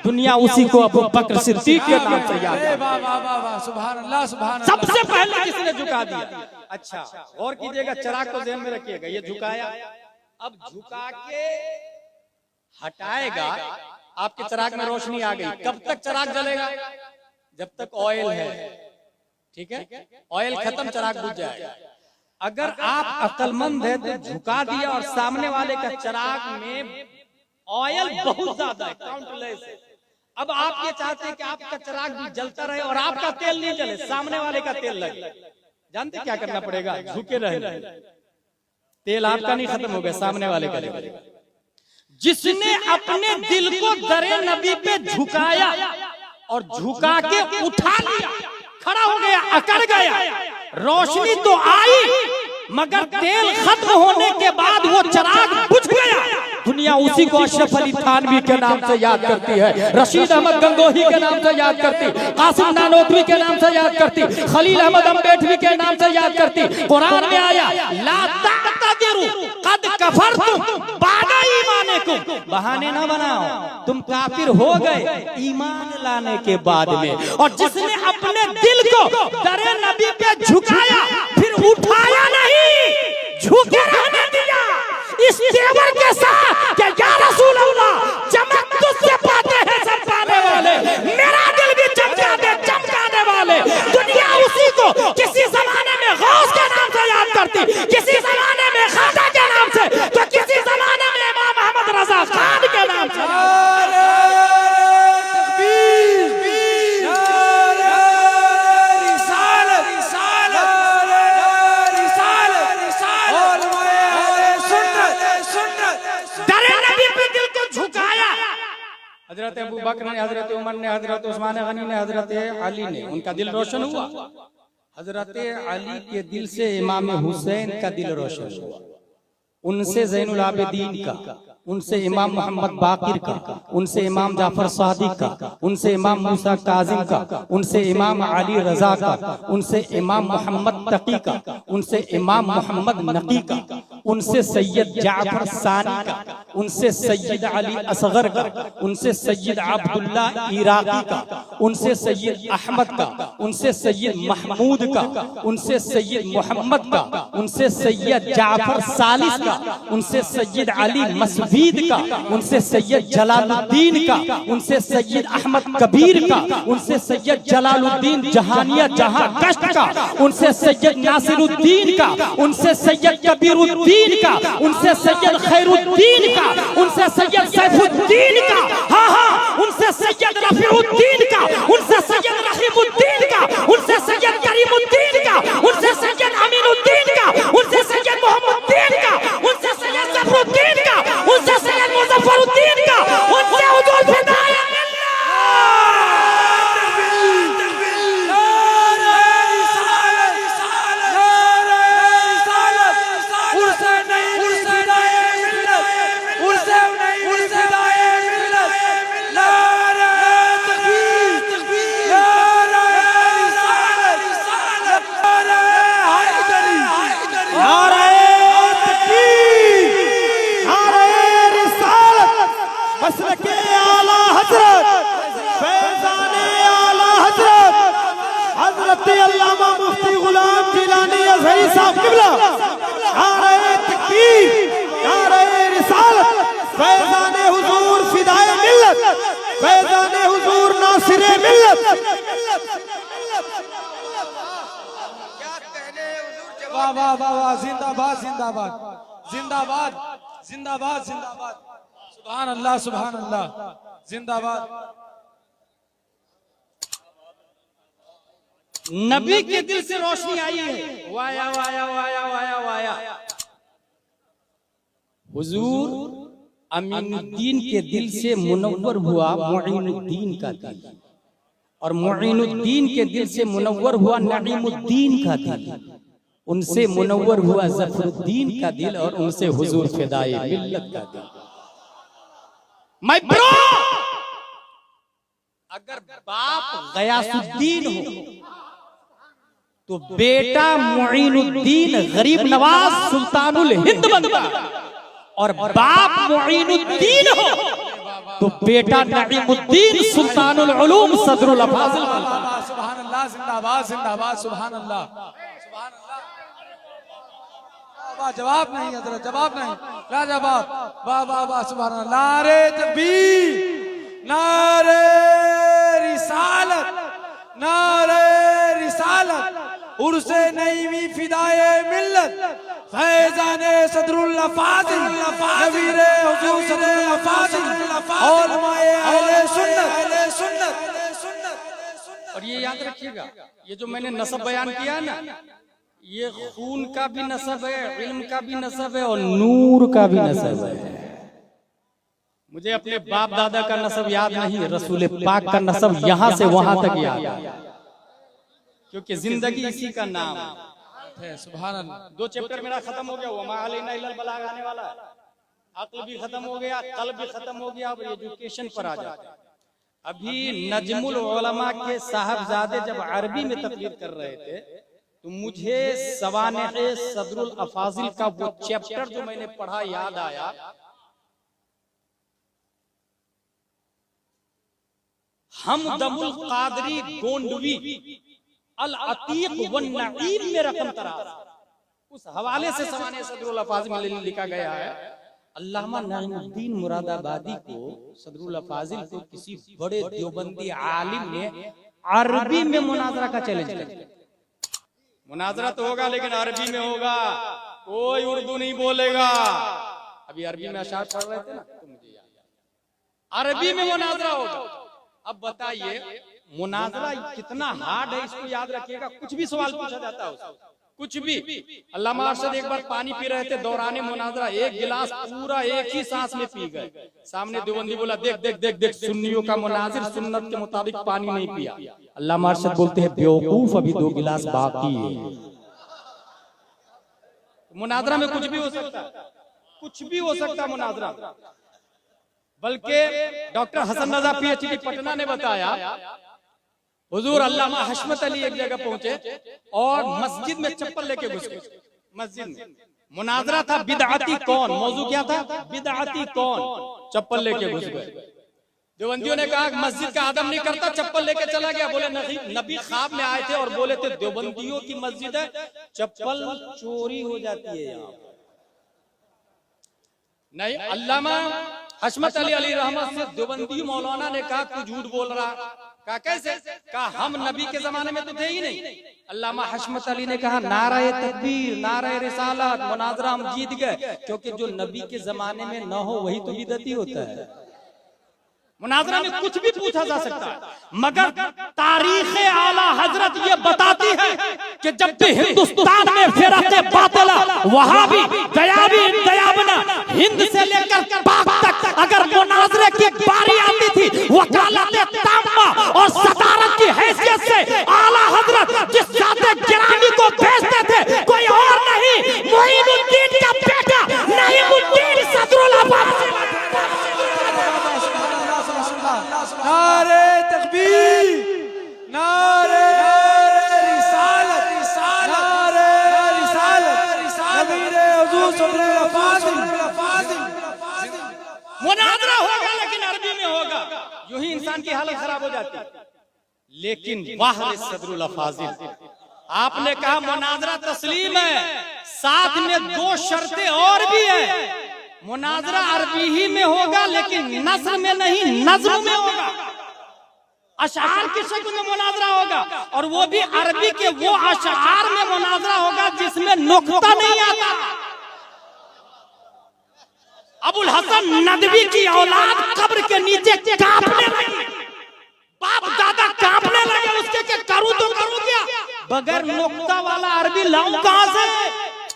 दुनिया उसी को अबू बकर सिद्दीक के नाम से याद करती है। सुभान अल्लाह, सुभान अल्लाह। सबसे पहले किसने झुका दिया। अच्छा, गौर कीजिएगा, चराग को ध्यान में रखिएगा। ये झुकाया, अब झुका के हटाएगा, आपके चराग में रोशनी आ गई। कब तक चराग जलेगा? जब तक ऑयल है, ठीक है। ऑयल खत्म, चराग बुझ जाएगा। अगर आप अक्लमंद है तो झुका दिया और सामने वाले का चराग में ऑयल बहुत ज्यादा है, काउंटलेस है। अब आप ये चाहते हैं कि आपका चराग भी जलता रहे और आपका तेल नहीं जले, सामने वाले का तेल लगे। जानते क्या करना पड़ेगा? झुके रहे, तेल आपका नहीं खत्म हो गया, सामने वाले का लगेगा। जिसने अपने दिल को दरे नबी पे झुकाया और झुका के उठा लिया, खड़ा हो गया, अकड़ गया, रोशनी तो आई मगर तेल खत्म होने के बाद वो चराग बुझ गया। दुनिया उसी को अशरफ अली थानवी के नाम से याद करती है, रशीद अहमद गंगोही के नाम से याद करती, कासिम नानोतवी के नाम से याद करती, खलील अहमद अम्बेडवी के नाम से याद करती। कुरान में आया ला तअतदिरु कद कफरतुम बादा ईमानिकुम, बहाने ना बनाओ, तुम काफिर हो गए ईमान लाने के बाद में। और जिसने अपने दिल को दरे नबी पे झुकाया फिर उठाया नहीं, झुके रहने दिया इस तेवर के साथ कि या रसूल अल्लाह चमक तुझसे पाते हैं सब पाने वाले, मेरा दिल भी चमका दे चमकाने वाले। दुनिया उसी को किसी जमाने में गौस के नाम से याद करती, किसी जमाने में खाजा के नाम से, तो किसी जमाने में इमाम अहमद रजा खान के नाम से। हजरत अबू बकर ने, हजरत उमर ने, हजरत उस्मान गनी ने, हजरत अली ने, उनका दिल रोशन हुआ। हजरत अली के दिल से इमाम हुसैन का दिल रोशन हुआ, उनसे ज़ैनुल आबिदीन का, उनसे इमाम मोहम्मद बाकिर का, उनसे इमाम जाफर सादिक का, उनसे इमाम मूसा काजिम का, उनसे इमाम अली रजा का, उनसे इमाम मोहम्मद तकी का, उनसे इमाम मोहम्मद नकी का, उनसे सैयद जाफर सानी का, उनसे सैयद अली असगर का, उनसे सैयद अब्दुल्ला इराकी का, उनसे सैयद अहमद का, उनसे सैयद महमूद का, उनसे सैयद मोहम्मद का, उनसे सैयद जाफर सालिस का, उनसे सैयद अली मसवीद का, उनसे सैयद जलालुद्दीन का, उनसे सैयद अहमद कबीर का, उनसे सैयद जलालुद्दीन जहानिया जहां कश्त का, उनसे सैयद नासिरुद्दीन का, उनसे सैयद कबीरुद्दीन का, उनसे सैयद खैरुद्दीन का, उनसे सैयद सैफुद्दीन का, हाँ हाँ, उनसे सैयद रफीउद्दीन का, उनसे सैयद रहीमुद्दीन का, उनसे सैयद करीमुद्दीन का, उनसे सैयद अमीनुद्दीन का, उनसे सैयद मोहम्मदुद्दीन का, उनसे सैयद जफरुद्दीन का, उनसे सैयद मुजफ्फरुद्दीन का, उनसे हुजूर फिदाए अल्लामा मुफ्ती गुलाम जिलानी अज़हरी साहब क़िबला, नारे तकबीर, नारे रिसालत, फैज़ान हुजूर फिदाए मिल्लत, फैज़ान हुजूर नासिरे मिल्लत। वाह वाह वाह वाह, जिंदाबाद जिंदाबाद जिंदाबाद जिंदाबाद जिंदाबाद, सुभान अल्लाह सुभान अल्लाह, जिंदाबाद। नबी के दिल से रोशनी आई है, via via via via via. हुजूर अमीनुद्दीन के दिल से मुनव्वर हुआ मुईनुद्दीन का दिल, और मुईनुद्दीन के दिल से मुनव्वर हुआ नईमुद्दीन का दिल, उनसे मुनव्वर हुआ जफरुद्दीन का दिल, और उनसे हुजूर फिदाए मिल्लत का दिल। माय ब्रो, अगर बाप गयासुद्दीन हो तो बेटा मुईनुद्दीन गरीब नवाज सुल्तानुल हिंद बनता, और बाप मुईनुद्दीन हो तो बेटा नईमुद्दीन सुल्तानुल उलूम सदरुल अफाजिल बनता। सुभान अल्लाह, जिंदाबाद जिंदाबाद, सुभान अल्लाह सुभान अल्लाह। वाह, जवाब नहीं हजरत, जवाब नहीं, लाजवाब, वाह वाह वाह, सुभान अल्लाह। नारे तकबीर, नारे रिसालत, नारे रिसालत, उर्से नईमी फिदाए मिल्लत, फैज़ाने सदरुल अफाजिल, नवीरे हुजूर सदरुल अफाजिल, उलमाए अहले सुन्नत। और ये याद रखिएगा, ये जो मैंने नसब बयान किया ना, ये खून का भी नसब है, इल्म का भी नसब है, और नूर का भी नसब है। मुझे अपने बाप दादा का नसब याद नहीं, रसूल पाक का नसब यहाँ से वहां तक याद है, क्योंकि जिंदगी इसी का नाम है। सुभान अल्लाह। 2 चैप्टर मेरा खत्म हो गया, वमा अलैना इल्लल बलाग आने वाला है। अक्ल भी खत्म हो गया, कल्ब भी खत्म हो गया, अब एजुकेशन पर आ जाते हैं। अभी नजमुल उलमा के साहबजादे जब अरबी में तकरीर कर रहे थे तो मुझे सवानेह सदरुल अफाजिल का वो चैप्टर जो मैंने पढ़ा याद आया। हमदमुल कादरी गोंडवी अल अतीक वन नईम में रकम तराज, उस हवाले से सवानेह सदरुल अफाजिल में लिखा गया है। अल्लामा नईमुद्दीन मुरादाबादी को सदरुल अफाजिल को किसी बड़े देवबंदी आलिम ने अरबी में मुनाजरा का चैलेंज किया। मुनाजरा तो होगा लेकिन अरबी में होगा, कोई उर्दू नहीं बोलेगा। अभी अरबी में अशार पढ़ रहे थे ना, तो मुझे याद अरबी में मुनाजरा होगा। अब बताइए मुनाजरा कितना हार्ड है, इसको याद रखिएगा। कुछ भी सवाल पूछा जाता है उसको, कुछ भी। अल्लामा अरशद एक बार पानी पी रहे थे, दौराने मुनाजरा एक गिलास पूरा एक ही सांस में पी गए। सामने देवबंदी बोला, देख देख देख देख, सुन्नियों का मुनाजिर सुन्नत के मुताबिक पानी नहीं पिया। अल्लामा अरशद बोलते हैं, बेवकूफ, अभी 2 गिलास बाकी है। मुनाजरा में कुछ भी हो सकता है, कुछ भी हो सकता है मुनाजरा। बल्कि डॉक्टर हसन रजा पीएचडी पटना ने बताया, हुजूर अल्लामा हशमत अली एक जगह पहुंचे और मस्जिद में चप्पल लेके घुस गए। मस्जिद में मुनाजरा था बिदअती कौन, मौजू क्या था, बिदअती कौन, चप्पल लेके घुस गए। देवबंदियों ने कहा मस्जिद का आदम नहीं करता, चप्पल लेके चला गया। बोले नबी ख्वाब में आए थे और बोले थे देवबंदियों की मस्जिद है, चप्पल चोरी हो जाती है यहाँ। नहीं, अल्लामा हशमत अली रहमत से देवबंदी मौलाना ने कहा तू झूठ बोल रहा। कहा कैसे? कहा हम नबी के जमाने में तो थे ही नहीं। अल्लामा हशमत अली ने कहा नाराए तकबीर, नाराए रिसालत, मुनाजरा हम जीत गए, क्योंकि जो नबी के जमाने में न हो वही तो बिदअती होता है। मुनाजरा में कुछ भी पूछा जा सकता है, मगर तारीख आला हजरत ये बताती है कि जब भी हिंदुस्तान में फिरक़े बातिला, वहाबी, दयाबी, दयाबना, हिंद से लेकर पाक तक अगर मुनाजरे की बारी आती थी, वकालत ताम्मा और सदारत की हैसियत से आला हजरत जिस जाते गिरानी को भेजते थे, कोई और नहीं, मोइनुद्दीन का बेटा नईमुद्दीन सदरुल अफाजिल। नारे तकबीर, नारे रिसालत, नारे रिसालत, नबीरे हुजूर सदरुल अफाजिल। मुनाजरा होगा लेकिन अरबी में होगा, यूं ही इंसान की हालत खराब हो जाती है। लेकिन वाह सदरुल अफाजिल, आपने कहा मुनाजरा तस्लीम है, साथ में 2 शर्तें और भी है। मुनाजरा अरबी ही में होगा लेकिन नस्र में नहीं, नज्म में होगा। अशआर की शक्ल में मुनाजरा होगा, और वो भी अरबी के वो अशआर में मुनाजरा होगा जिसमें नुक्ता नहीं आता। अबुल हसन नदवी की औलाद कब्र के नीचे कांपने लगी, बाप दादा कांपने लगे उसके के करूं तो करूं क्या, बगैर नुक्ता वाला अरबी लाऊं कहां से,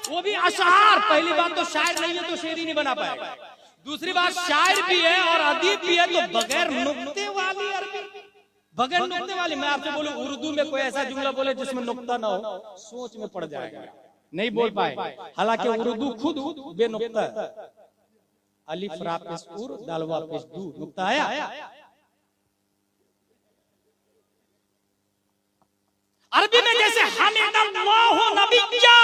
वो भी अशआर। पहली बात तो शायर नहीं है तो शेर ही नहीं बना पाएगा, दूसरी बात शायर भी है और अदीब भी है, तो बगैर नुक्ते वाली अरबी, बगैर नुक्ते वाली। मैं आपसे बोलूं उर्दू में कोई ऐसा जुमला बोले जिसमें नुक्ता ना हो, सोच में पड़ जाएगा, नहीं बोल पाए। हालांकि उर्दू खुद बेनुक्ता है। अलिफ रा पेश उर, दाल वा पेश दू, नुक्ता आया। अरबी में जैसे हमिदल्लाहु नबिय्या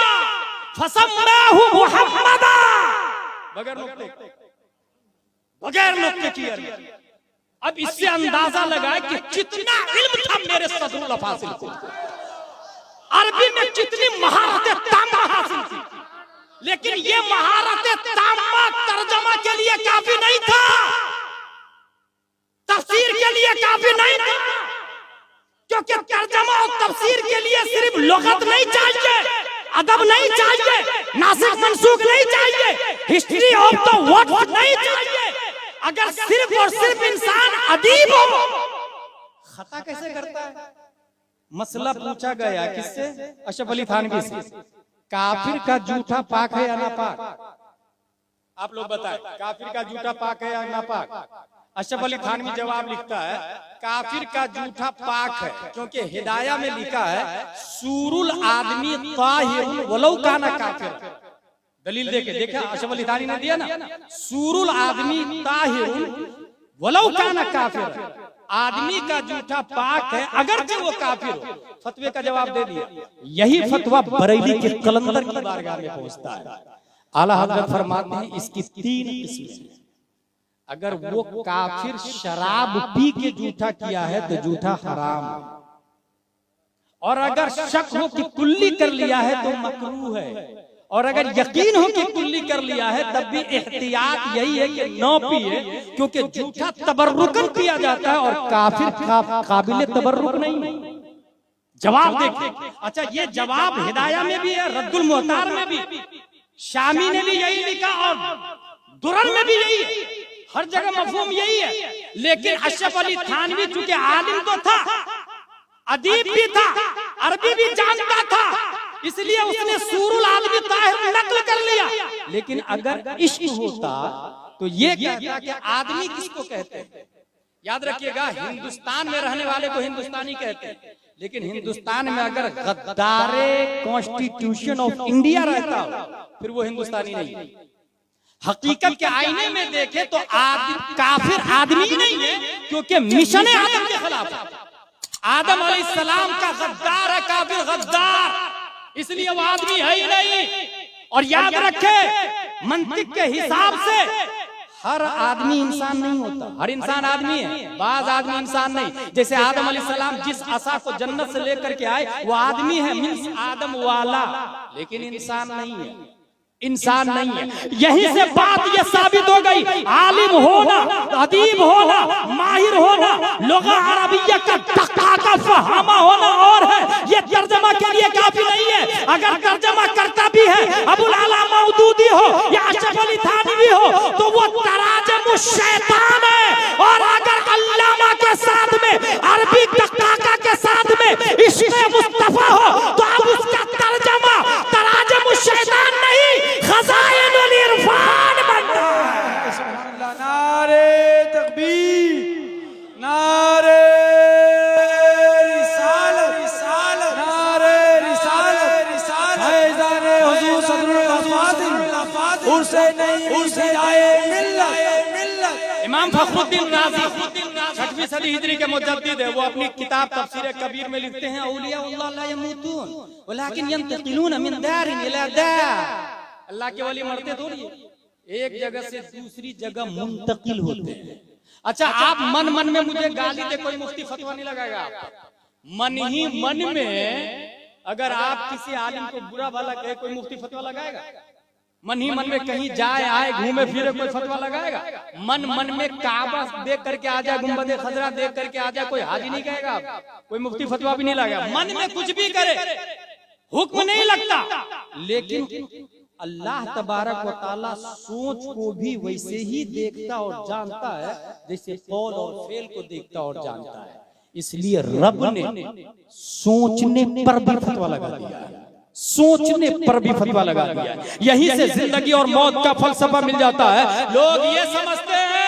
फसम्माहु मुहम्मदा, बगैर नुक्ते, बगैर नुक्ते की अरबी। अब इससे अंदाजा लगाए कि कितना इल्म था मेरे सदरुल अफाजिल को, अरबी में कितनी महारतें तामा हासिल थी। लेकिन ये महारतें तामा तर्जमा के लिए काफी नहीं था, तफसीर के लिए काफी नहीं था, क्योंकि तर्जमा और तफसीर के लिए सिर्फ लुगत नहीं चाहिए, अदब नहीं चाहिए, नासिक मंसूख नहीं चाहिए, हिस्ट्री ऑफ द वर्ड नहीं चाहिए। अगर सिर्फ और सिर्फ इंसान अदीब हो, खता कैसे करता है? मसला पूछा गया किससे? अशरफ अली थानवी से, काफिर का जूठा पाक है या ना पाक? आप लोग बताएं, काफिर का जूठा पाक है या ना पाक? अशरफ अली थानवी जवाब लिखता है काफिर का जूठा पाक है, क्योंकि हिदाया में लिखा है सूरुल आदमी ताहिरुन वलौ काना काफिर, दलील देखा अशरफ अली थानी ने दिया ना, सूरुल आदमी ताहिरुन वलौ काना काफिर, आदमी का जूठा पाक है अगरचे वो काफिर हो। फतवे का जवाब दे दिया। यही फतवा बरेली के कलंदर की बारगाह में पहुंचता है। आला हजरत फरमाते हैं इसकी 3 किस्में। अगर वो काफिर शराब पी के जूठा किया है तो जूठा हराम, और अगर शक हो कि कुल्ली कर लिया है तो मकरूह है, और अगर यकीन हो कि कुल्ली कर लिया है तब भी एहतियात यही है कि न पिए, क्योंकि जूठा तबर्रुकन पिया जाता है और काफिर काबिल तबर्रुक नहीं। जवाब देखिए। अच्छा, ये जवाब हिदाया में भी है, रद्दुल मुहतार में भी, शामी ने भी यही लिखा और दुरर में भी यही है, हर जगह मफहूम यही है। लेकिन अशरफ अली थानवी चूंकि आलिम तो था, अदीब भी था, अरबी भी जानता था, इसलिए उसने सूरुल आदमी ताहिर नकल कर लिया। लेकिन अगर इश्क होता तो ये कहता कि आदमी किसको कहते हैं। याद रखिएगा, हिंदुस्तान में रहने वाले को हिंदुस्तानी कहते हैं, लेकिन हिंदुस्तान में अगर गद्दारे कॉन्स्टिट्यूशन ऑफ इंडिया रहता हो फिर वो हिंदुस्तानी नहीं। हकीकत के आईने में देखे तो काफिर आदमी नहीं है, क्योंकि मिशन आदम के खिलाफ है। आदम अलैहिस्सलाम का गद्दार है काफिर, गद्दार, इसलिए वो आदमी है ही नहीं। और याद रखे, मंतिक के हिसाब से हर आदमी इंसान नहीं होता, हर इंसान आदमी है, बाज आदमी इंसान नहीं। जैसे आदम अलैहिस्सलाम जिस असा को जन्नत से लेकर के आए वो आदमी है, मींस आदम वाला, लेकिन इंसान नहीं है, इंसान नहीं है। यहीं से बात ये साबित हो गई, आलिम होना, अदीब होना, माहिर होना, लुगा अरबिया का तकाका फहामा होना और है, ये तर्जमा के लिए काफी नहीं है। अगर तर्जमा करता भी है अबुल आला मौदूदी हो या अशरफ अली थानवी हो तो वो तराजम शैतान है। और अगर अल्लामा के साथ में, अरबी तकाका के साथ में इश्क़ मुस्तफा हो तो अब उसका तर्जमा तराजम शैतान नहीं, खज़ाइनुल इरफान बनता है। सुभान अल्लाह, नारे तकबीर, नारे रिसालत, रिसालत, नारे रिसालत, रिसालत, फैज़ान हुज़ूर सदरुल अफ़ाज़िल, उर्से नहीं उर्से आए मिल्लत। इमाम फखरुद्दीन राज़ी 6वीं सदी हिजरी के मुजद्दिद है। वो अपनी किताब तफसीर कबीर में लिखते हैं, औलियाउल्लाह ला यमूतून वलाकिन यंतकिलून मिन दारिन इला दार। अल्लाह के वली मरते थोड़ी, एक जगह से दूसरी जगह मुंतकिल होते हैं। अच्छा, आप मन मन में मुझे गाली दे, कोई मुफ्ती फतवा नहीं लगाएगा आपका। मन ही मन में अगर आप किसी आलिम को बुरा भला कहे, कोई मुफ्ती फतवा लगाएगा? मन ही मन में कहीं जाए आए घूमे फिरे कोई फतवा लगाएगा? मन मन में काबा देख करके आ जाए, गुंबद खजरा देख करके आ जाए, कोई हाजी नहीं कहेगा आप, कोई मुफ्ती फतवा भी नहीं लगाएगा। मन में कुछ भी करे हुक्म नहीं लगता, लेकिन अल्लाह तबारक व तआला सोच को भी वैसे ही देखता और जानता है जैसे कौल और फेल को देखता और जानता है। इसलिए रब ने सोचने पर भी फतवा लगा दिया है, सोचने पर भी फतवा लगा दिया है। यहीं से जिंदगी और मौत का फलसफा मिल जाता है। लोग ये समझते हैं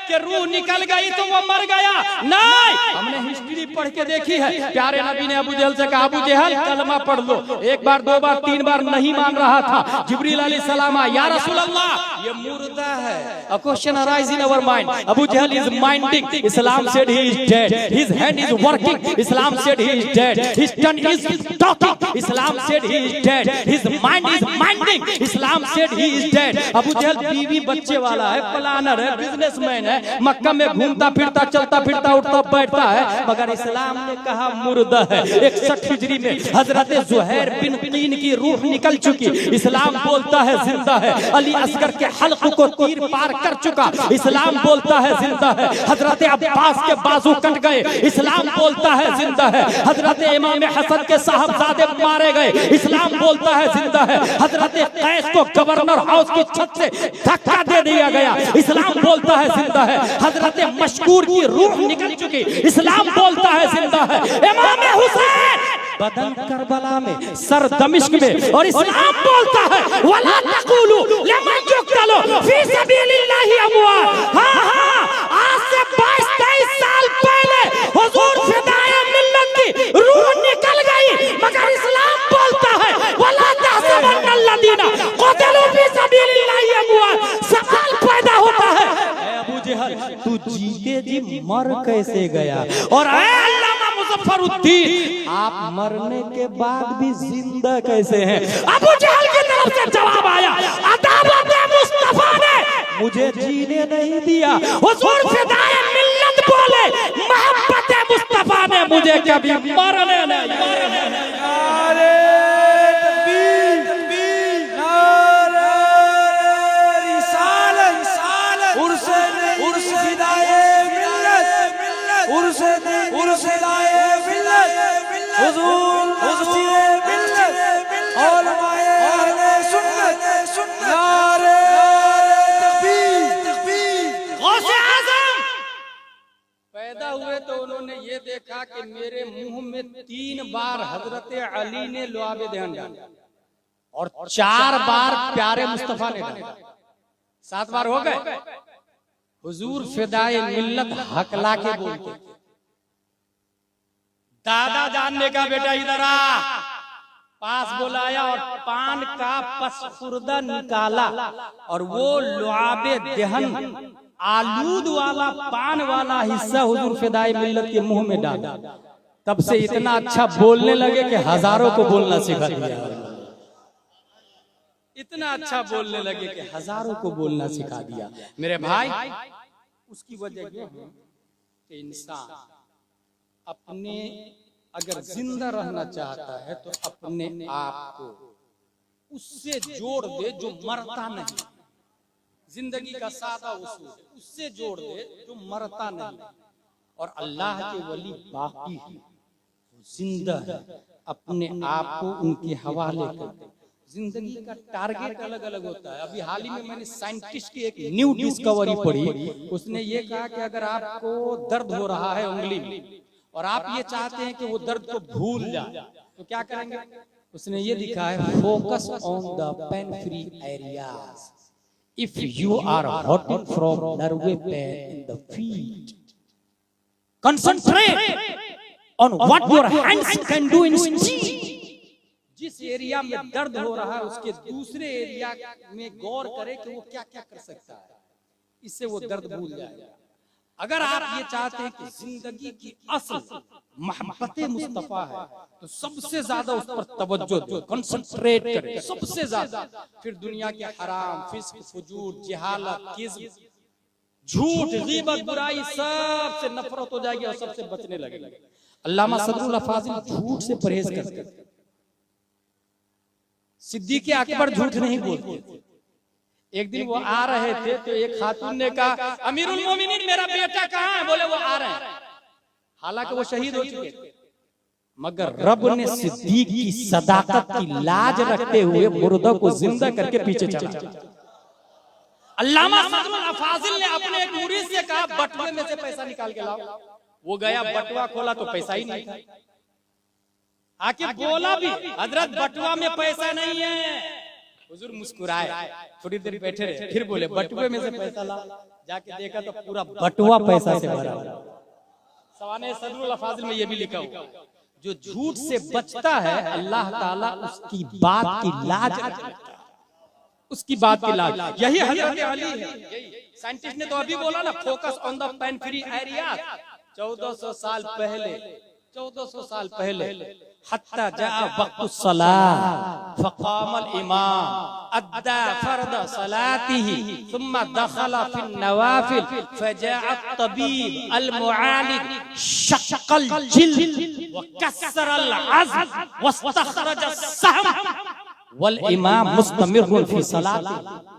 कि रूह निकल गई तो वो मर गया, नहीं, हमने हिस्ट्री पढ़ के देखी है। प्यारे नबी ने अबू जहल से कहा, अबू जहल कलमा पढ़ लो। एक बार, 2 बार, 3 बार नहीं मान रहा था। जिब्रील अलैहिस्सलाम, या रसूल अल्लाह ये मुर्दा है। A question arise in our mind. Abu Jahl is minding. Islam said he is dead. His hand is working. Islam said he is dead. His tongue is talking. Islam said he is dead. His mind is minding. Islam said he is dead. Abu Jahl बीवी बच्चे वाला है, planner है, businessman है, मक्का में घूमता फिरता, चलता फिरता, उठता बैठता है, मगर इस्लाम ने कहा मुर्दा है। 61 हिजरी में हजरत ज़ुहैर बिन कीन की रूह निकल चुकी, इस्लाम बोलता है जिंदा है। अली असगर के हल्क को तीर पार कर चुका, इस्लाम बोलता है जिंदा है। हजरत अब्बास के बाजू कट गए, इस्लाम बोलता है जिंदा है। हजरत इमाम हसन के साहबजादे मारे गए, इस्लाम बोलता है जिंदा है। हजरत कैस को गवर्नर हाउस की छत से धक्का दे दिया गया, इस्लाम बोलता है जिंदा है। हजरत मशकूर की रूह निकल चुकी, इस्लाम बोलता है जिंदा है। इमाम हुसैन बदन करबला में, सर दमिश्क में, और इस्लाम बोलता है वला तक़ूलू लिमन युक़तलू फी सबीलिल्लाहि अमवात। हाँ, आज से 22-23 साल पहले हुजूर फिदाए मिल्लत की रूह निकल गई, मगर इस्लाम बोलता है वला तहसबन्नल्लज़ीना क़ुतिलू फी तू जीते जी मर कैसे गया। और अल्लामा मुजफ्फरुद्दीन, आप मरने के बाद भी जिंदा कैसे हैं। अबू जहल की तरफ से जवाब आया, अदावत मुस्तफा ने मुझे जीने नहीं दिया। हुजूर फिदाए मिल्लत बोले, मोहब्बत मुस्तफा ने मुझे कभी मरने नहीं दिया। पैदा हुए तो उन्होंने ये देखा कि मेरे मुंह में 3 बार हजरत अली ने लुआबे दहन डाला और 4 बार प्यारे मुस्तफा ने डाला, 7 बार हो गए। हुजूर फिदाए मिल्लत हकला के बोलते, दादा जानने का बेटा इधर आ, पास बुलाया और पान का पसफुर्दा निकाला और वो लुआबे दहन आलूद वाला पान वाला हिस्सा हुजूर फिदाए मिल्लत के मुंह में डाला। तब से इतना अच्छा बोलने लगे कि हजारों को बोलना सिखा दिया। इतना अच्छा बोलने लगे कि हजारों को बोलना सिखा दिया। मेरे भाई, उसकी वजह ये है कि इंसान अपने अगर जिंदा रहना चाहता है तो अपने आप को उससे जोड़ दे जो मरता नहीं। जिंदगी का सादा उसूल उससे जोड़ दे जो मरता नहीं। और अल्लाह के वली बाकी है, जिंदा है, अपने आप को उनके हवाले कर दे। जिंदगी का टारगेट अलग अलग होता है। अभी हाल ही में मैंने साइंटिस्ट की एक न्यू डिस्कवरी पढ़ी। उसने ये कहा कि अगर आपको दर्द हो रहा है उंगली में और आप ये चाहते हैं कि वो दर्द को भूल जाए तो क्या करेंगे। उसने ये लिखा है, focus on the pain free areas if you are hurting from nerve pain in the feet, concentrate on what your hands can do instead. जिस एरिया में दर्द हो रहा है उसके दूसरे एरिया में गौर करें कि वो क्या क्या कर सकता है, इससे वो दर्द भूल जाएगा। अगर आप ये चाहते हैं कि जिंदगी की असल मोहब्बत मुस्तफा है तो सबसे ज्यादा उस पर तवज्जो दो, कंसंट्रेट करें सबसे ज्यादा। फिर दुनिया के हराम, फिस्क, फुजूर, जहालत, किज़्ब, झूठ, गीबत, बुराई सबसे नफरत हो जाएगी और सबसे बचने लगेगा। अल्लामा सदरुल फाजिल झूठ से परहेज करते थे। सिद्दीक़ अकबर झूठ नहीं बोलते। एक दिन वो आ रहे थे तो एक खातून ने कहा, अमीरुल मोमिनीन मेरा बेटा कहाँ है। बोले वो आ रहे हैं। हालांकि वो शहीद हो चुके थे, मगर रब ने सिद्दीक़ की सदाकत की लाज रखते हुए मुर्दा को जिंदा करके पीछे चला। अल्लामा सदरुल फाजिल ने अपने एक मुरीद से कहा, बटुए में से पैसा निकाल के लाओ। वो गया, बटुआ खोला तो पैसा ही नहीं था। आके बोला भी, हजरत बटुआ में पैसा नहीं है। हुजूर मुस्कुराए, थोड़ी देर बैठे रहे, फिर बोले बटुए में से पैसा ला। जाके देखा तो पूरा बटुआ पैसा से भरा। सवाने सदरुल फाजिल में ये भी लिखा हुआ, जो झूठ से बचता है अल्लाह ताला उसकी बात की लाज रखता है, उसकी बात की लाज। यही हजरत अली है। साइंटिस्ट ने तो अभी बोला ना, focus on the pain free area. 1400 साल पहले, 1400 साल पहले, हत्ता जा वक़्तुस सलाह फ़क़ामल इमाम अद्दा फ़र्द सलातिही सुम्मा दख़ला फ़िन नवाफ़िल फ़जाअत तबीब अल मुआलिज शक़्क़ल जिल्द व कस्सरल अज़्म वस्तख़रज अस्सहम वल इमाम मुस्तमिर्रुन फ़ी सलातिही।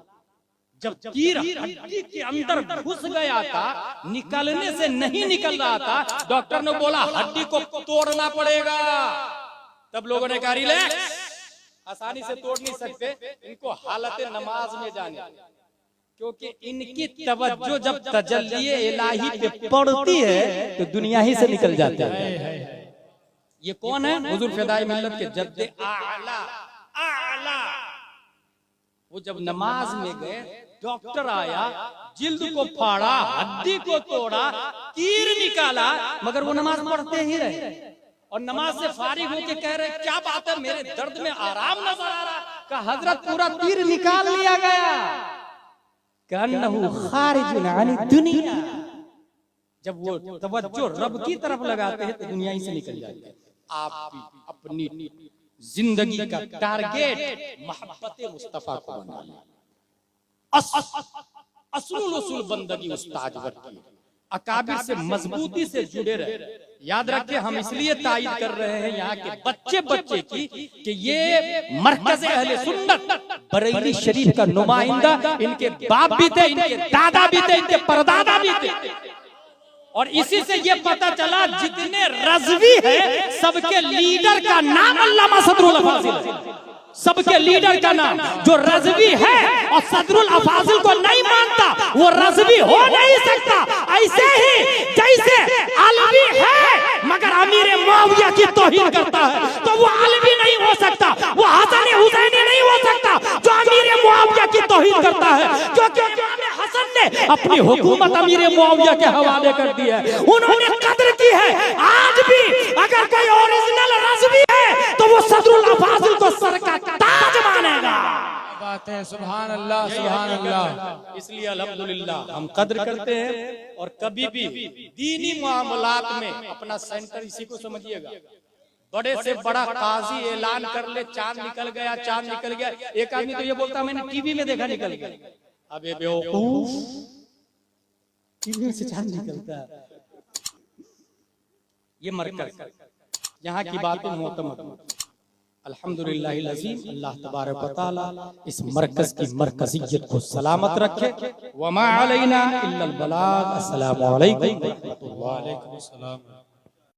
जब तीर हड्डी के अंदर घुस गया था, निकलने से नहीं निकल रहा था, डॉक्टर ने बोला हड्डी को तोड़ना पड़ेगा। तब लोगों ने कहा रिलैक्स, आसानी से तोड़ नहीं सकते, इनको हालत नमाज में जाने, क्योंकि इनकी तवज्जो जब तजल्ली इलाही पे पड़ती है तो दुनिया ही से निकल जाते हैं। ये कौन है? हुजूर फिदाए मिल्लत के जद्दे आला आला। वो जब नमाज में गए, डॉक्टर आया, जिल्द को फाड़ा, हड्डी को तोड़ा, तीर निकाला, मगर वो नमाज पढ़ते ही रहे। और नमाज से फारिग होके कह रहे, क्या बात है, मेरे दर्द में आराम नजर आ रहा। कहा हजरत पूरा तीर निकाल लिया गया। कन्नहु खारिजुन अन दुनिया, जब वो तवज्जो रब की तरफ लगाते हैं तो दुनिया ही से निकल जाती है। आप भी अपनी जिंदगी का टारगेट मोहब्बत मुस्तफा को बना लें। असुल उसूल बंदगी उस्ताद की, अकाबिर से मजबूती से जुड़े रहे। याद रखें, हम इसलिए तायद कर रहे हैं यहाँ के बच्चे की कि ये मरकज अहले सुन्नत बरेली शरीफ का नुमाइंदा, इनके बाप भी थे, इनके दादा भी थे, इनके परदादा भी थे। और इसी से ये पता चला जितने रज़वी है सबके लीडर का नाम अल्लामा सदरुल अफाजिल है। सबके लीडर का नाम जो रज़वी है और सदरुल अफाजिल को नहीं मानता वो रज़वी हो नहीं सकता। ऐसे ही जैसे अलवी है मगर अमीर मुआविया की तौहीन करता है तो वो अलवी नहीं हो सकता, वो हसन हुसैनी नहीं हो सकता जो अमीर मुआविया की तौहीन करता है। क्योंकि इमाम हसन ने अपनी हुकूमत अमीर मुआविया के हवाले कर दी है, उन्होंने कद्र की है। आज भी अगर कोई ओरिजिनल रज़वी है तो वो सदरुल अफाजिल को सर का ताज मानेगा। बात है, सुभान अल्लाह, सुभान अल्लाह। इसलिए अल्हम्दुलिल्लाह हम कद्र करते हैं और कभी भी दीनी मामलात में अपना सेंटर इसी को समझिएगा। बड़े से बड़ा काजी ऐलान कर ले चांद निकल गया, चांद निकल गया। एक आदमी तो ये बोलता मैंने टीवी में देखा निकल गया। अबे बेवकूफ, टीवी से चांद निकलता है। ये मरकज यहाँ की बातें मोहतमद। अल्हम्दुलिल्लाहिल अज़ीम, अल्लाह तबारक व तआला इस मरकज की मरकजियत को सलामत रखे। वमा अलैना इल्लल बलाग। अस्सलामु अलैकुम व रहमतुल्लाह।